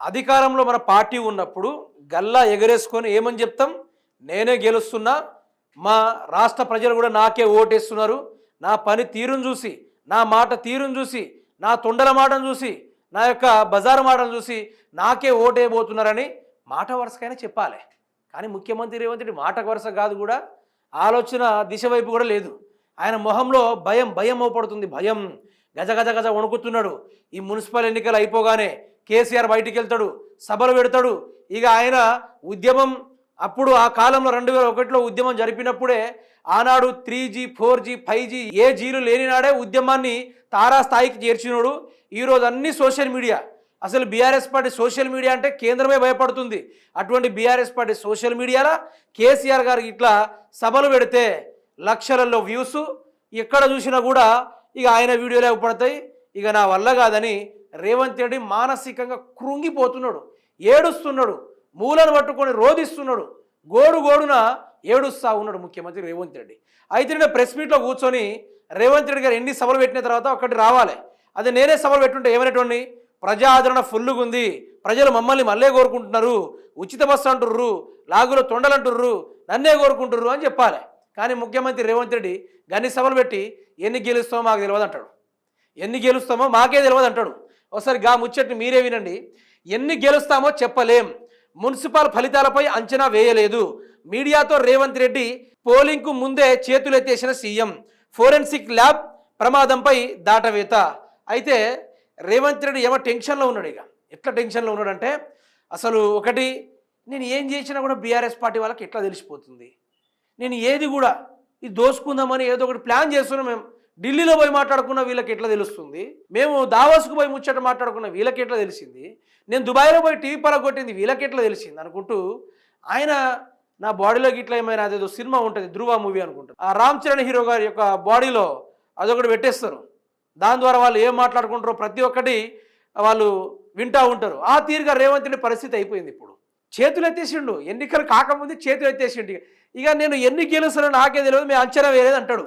అధికారంలో మన పార్టీ ఉన్నప్పుడు గల్లా ఎగరేసుకొని ఏమని చెప్తాం? నేనే గెలుస్తున్నా, మా రాష్ట్ర ప్రజలు కూడా నాకే ఓటేస్తున్నారు, నా పని తీరును చూసి, నా మాట తీరును చూసి, నా తొండల మాటను చూసి, నా యొక్క బజారు మాటను చూసి నాకే ఓటేయబోతున్నారని మాట వరుసకైనా చెప్పాలి. కానీ ముఖ్యమంత్రి రేవంత్ రెడ్డి మాట వరుస కాదు, కూడా ఆలోచన దిశ వైపు కూడా లేదు. ఆయన మొహంలో భయం భయం అవపడుతుంది. భయం గజ గజ గజ వణుకుతున్నాడు. ఈ మున్సిపల్ ఎన్నికలు అయిపోగానే కేసీఆర్ బయటికి వెళ్తాడు, సభలు పెడతాడు. ఇక ఆయన ఉద్యమం అప్పుడు ఆ కాలంలో 2001లో ఉద్యమం జరిపినప్పుడే ఆనాడు 3G 4G 5G ఏ జీలు లేని నాడే ఉద్యమాన్ని తారాస్థాయికి చేర్చినోడు. ఈరోజు అన్ని సోషల్ మీడియా, అసలు బీఆర్ఎస్ పార్టీ సోషల్ మీడియా అంటే కేంద్రమే భయపడుతుంది. అటువంటి బీఆర్ఎస్ పార్టీ సోషల్ మీడియాలో కేసీఆర్ గారికి ఇట్లా సభలు పెడితే లక్షలలో వ్యూస్, ఎక్కడ చూసినా కూడా ఇక ఆయన వీడియోలే పడతాయి. ఇక నా వల్ల కాదని రేవంత్ రెడ్డి మానసికంగా కృంగిపోతున్నాడు, ఏడుస్తున్నాడు, మూలను పట్టుకొని రోధిస్తున్నాడు, గోడున ఏడుస్తూ ఉన్నాడు ముఖ్యమంత్రి రేవంత్ రెడ్డి. అయితే నేను ప్రెస్ మీట్లో కూర్చొని రేవంత్ రెడ్డి గారు ఎన్ని సభలు పెట్టిన తర్వాత ఒకటి రావాలి, అది నేనే సభలు పెట్టుంటే ఏమైనటువంటి ప్రజా ఆదరణ ఫుల్లుగా ఉంది, ప్రజలు మమ్మల్ని మళ్ళీ కోరుకుంటున్నారు, ఉచిత బస్సు అంటుర్రు, లాగులో తొండలు అంటుర్రు, నన్నే కోరుకుంటుర్రు అని చెప్పాలి. కానీ ముఖ్యమంత్రి రేవంత్ రెడ్డి గన్ని సభలు పెట్టి ఎన్ని గెలుస్తామో మాకు తెలియదు అంటాడు, ఎన్ని గెలుస్తామో మాకే తెలియదు అంటాడు. ఒకసారి గా ముచ్చట్ని మీరే వినండి. ఎన్ని గెలుస్తామో చెప్పలేం, మున్సిపల్ ఫలితాలపై అంచనా వేయలేదు, మీడియాతో రేవంత్ రెడ్డి పోలింగ్కు ముందే చేతులెత్తేసిన సీఎం, ఫోరెన్సిక్ ల్యాబ్ ప్రమాదంపై దాటవేత. అయితే రేవంత్ రెడ్డి ఏమో టెన్షన్లో ఉన్నాడు. ఇక ఎట్లా టెన్షన్లో ఉన్నాడంటే, అసలు ఒకటి, నేను ఏం చేసినా కూడా బీఆర్ఎస్ పార్టీ వాళ్ళకి ఎట్లా తెలిసిపోతుంది, నేను ఏది కూడా ఇది దోసుకుందామని ఏదో ఒకటి ప్లాన్ చేస్తున్నాం, మేము ఢిల్లీలో పోయి మాట్లాడుకున్న వీళ్ళకి ఎట్లా తెలుస్తుంది, మేము దావోస్కు పోయి ముచ్చట మాట్లాడుకున్న వీళ్ళకి ఎట్లా తెలిసింది, నేను దుబాయ్లో పోయి టీవీ పలగొట్టింది వీళ్ళకి ఎట్లా తెలిసింది అనుకుంటూ ఆయన నా బాడీలోకి ఇట్లా ఏమైనా అదేదో సినిమా ఉంటుంది ధృవ మూవీ అనుకుంటారు, ఆ రామ్ చరణ్ హీరో గారి యొక్క బాడీలో అదొకటి పెట్టేస్తారు. దాని ద్వారా వాళ్ళు ఏం మాట్లాడుకుంటారో ప్రతి ఒక్కటి వాళ్ళు వింటూ ఉంటారు. ఆ తీరుగా రేవంత్ రెడ్డి పరిస్థితి అయిపోయింది. ఇప్పుడు చేతులు ఎత్తేసిండు, ఎన్నికలు కాకముందు చేతులు ఎత్తేసిండు. ఇక నేను ఎన్ని గెలుస్తానో నాకే తెలియదు, మేము అంచనా వేయలేదు అంటాడు.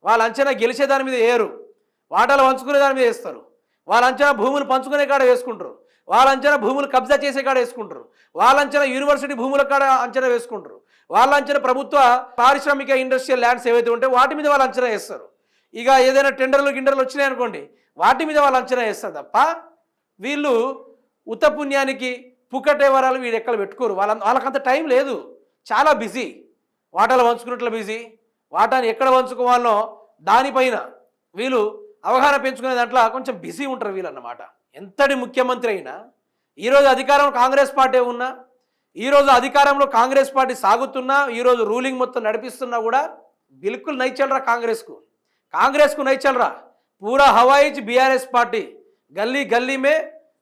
వాళ్ళ అంచనా గెలిచే దాని మీద వేయరు, వాటాలు పంచుకునే దాని మీద వేస్తారు. వాళ్ళ అంచనా భూములు పంచుకునే కాడ వేసుకుంటారు, వాళ్ళ అంచనా భూములు కబ్జా చేసే కాడ వేసుకుంటారు, వాళ్ళ అంచనా యూనివర్సిటీ భూముల కాడ అంచనా వేసుకుంటారు, వాళ్ళ అంచనా ప్రభుత్వ పారిశ్రామిక ఇండస్ట్రియల్ ల్యాండ్స్ ఏవైతే ఉంటాయో వాటి మీద వాళ్ళు అంచనా వేస్తారు. ఇక ఏదైనా టెండర్లు గిండర్లు వచ్చినాయి అనుకోండి, వాటి మీద వాళ్ళు అంచనా వేస్తారు తప్ప వీళ్ళు ఉత్తపుణ్యానికి పుక్కటే వరాలు వీడు ఎక్కడ పెట్టుకోరు. వాళ్ళకంత టైం లేదు, చాలా బిజీ, వాటాలు పంచుకున్నట్లు బిజీ, వాటాని ఎక్కడ పంచుకోవాలో దానిపైన వీళ్ళు అవగాహన పెంచుకునే దాంట్లో కొంచెం బిజీ ఉంటారు వీళ్ళు అన్నమాట. ఎంతటి ముఖ్యమంత్రి అయినా ఈరోజు అధికారంలో కాంగ్రెస్ పార్టీ ఉన్నా, ఈరోజు అధికారంలో కాంగ్రెస్ పార్టీ సాగుతున్నా, ఈరోజు రూలింగ్ మొత్తం నడిపిస్తున్నా కూడా బిల్కుల్ నై చల్ రా కాంగ్రెస్కు నై చల్ రా, పూరా హవాయి बीआरएस पार्टी, गली गली में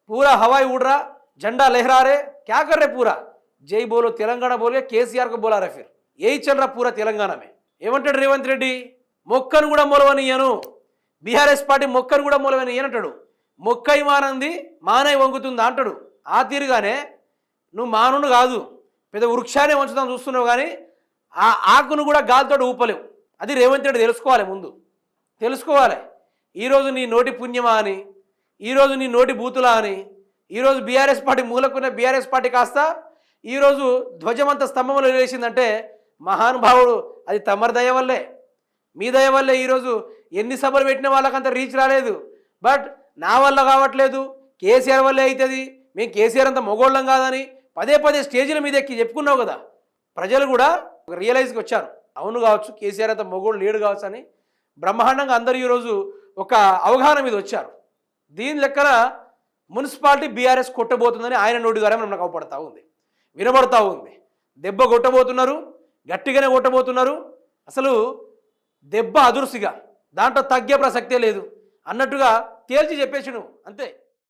पूरा हवाई उड़ रहा, झंडा लहरा रहे, क्या कर रहे पूरा, जय बोलो तेलंगाना बोल के केसीआर को बोला रहे, फिर यही चल रहा पूरा तेलंगाना में. ఏమంటాడు రేవంత్ రెడ్డి, మొక్కను కూడా మొలవనియను, బీఆర్ఎస్ పార్టీ మొక్కను కూడా మొలవనియనంటాడు. మొక్కై మానంది మానై వంగుతుంది అంటాడు. ఆ తీరుగానే నువ్వు మానును కాదు, పెద్ద వృక్షాన్ని వంచుతాను చూస్తున్నావు, కానీ ఆ ఆకును కూడా గాలితోటి ఊపలేవు. అది రేవంత్ రెడ్డి తెలుసుకోవాలి, ముందు తెలుసుకోవాలి. ఈరోజు నీ నోటి పుణ్యమా అని, ఈరోజు నీ నోటి బూతులా అని, ఈరోజు బీఆర్ఎస్ పార్టీ మూలకున్న బీఆర్ఎస్ పార్టీ కాస్త ఈరోజు ధ్వజమంత స్తంభంలో వేసిందంటే మహానుభావుడు, అది తమరి దయ వల్లే, మీ దయ వల్లే. ఈరోజు ఎన్ని సభలు పెట్టిన వాళ్ళకంత రీచ్ రాలేదు, బట్ నా వల్ల కావట్లేదు, కేసీఆర్ వల్లే అవుతుంది, మేము కేసీఆర్ అంత మొగోళ్ళం కాదని పదే పదే స్టేజీల మీద ఎక్కి చెప్పుకున్నావు కదా. ప్రజలు కూడా ఒక రియలైజ్కి వచ్చారు, అవును కావచ్చు కేసీఆర్ అంత మొగోళ్ళు లేడు కావచ్చు అని బ్రహ్మాండంగా అందరూ ఈరోజు ఒక అవగాహన మీద వచ్చారు. దీని లెక్కన మున్సిపాలిటీ బీఆర్ఎస్ కొట్టబోతుందని ఆయన నోటి ద్వారా మనకు అవపడతా ఉంది, వినబడతా ఉంది. దెబ్బ కొట్టబోతున్నారు, గట్టిగానే కొట్టబోతున్నారు. అసలు దెబ్బ అదుర్సిగా, దాంట్లో తగ్గే ప్రసక్తే లేదు అన్నట్టుగా తేల్చి చెప్పేసి నువ్వు అంతే.